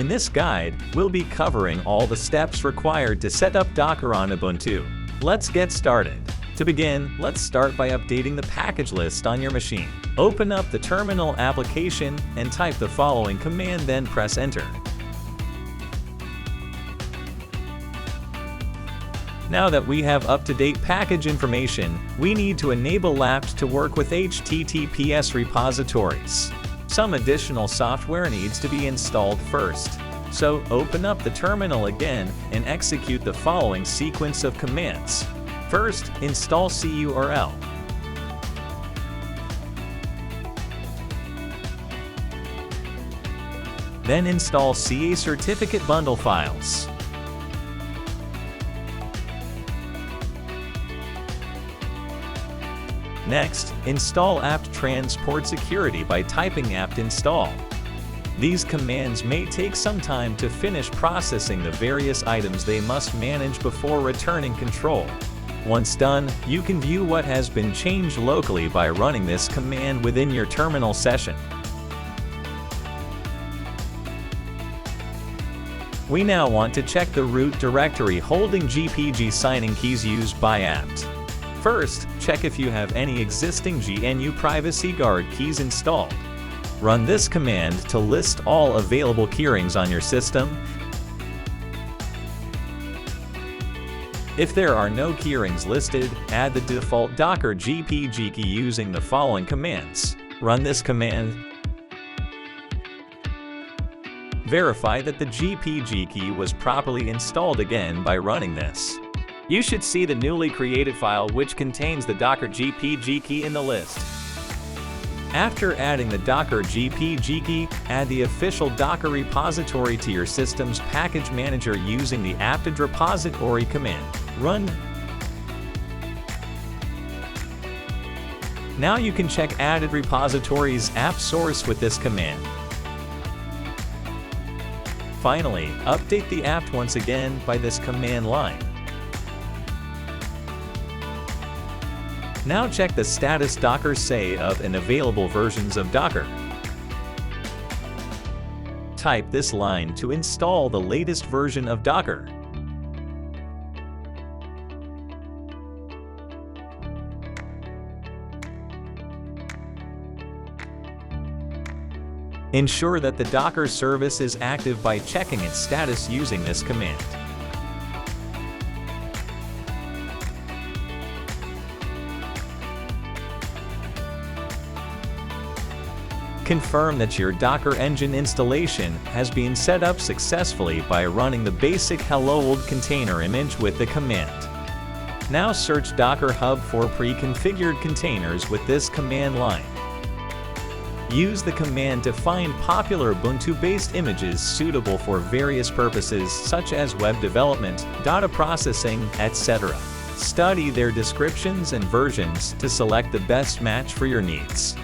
In this guide, we'll be covering all the steps required to set up Docker on Ubuntu. Let's get started. To begin, let's start by updating the package list on your machine. Open up the terminal application and type the following command, then press enter. Now that we have up-to-date package information, we need to enable apt to work with HTTPS repositories. Some additional software needs to be installed first. So open up the terminal again and execute the following sequence of commands. First, install curl. Then install CA certificate bundle files. Next, install apt-transport-https by typing apt-install. These commands may take some time to finish processing the various items they must manage before returning control. Once done, you can view what has been changed locally by running this command within your terminal session. We now want to check the root directory holding GPG signing keys used by apt. First, check if you have any existing GNU Privacy Guard keys installed. Run this command to list all available keyrings on your system. If there are no keyrings listed, add the default Docker GPG key using the following commands. Run this command. Verify that the GPG key was properly installed again by running this. You should see the newly created file which contains the Docker GPG key in the list. After adding the Docker GPG key, add the official Docker repository to your system's package manager using the apt-repository command. Run. Now you can check added repositories apt source with this command. Finally, update the apt once again by this command line. Now check the status Docker say of and available versions of Docker. Type this line to install the latest version of Docker. Ensure that the Docker service is active by checking its status using this command. Confirm that your Docker engine installation has been set up successfully by running the basic hello world container image with the command. Now search Docker Hub for pre-configured containers with this command line. Use the command to find popular Ubuntu-based images suitable for various purposes such as web development, data processing, etc. Study their descriptions and versions to select the best match for your needs.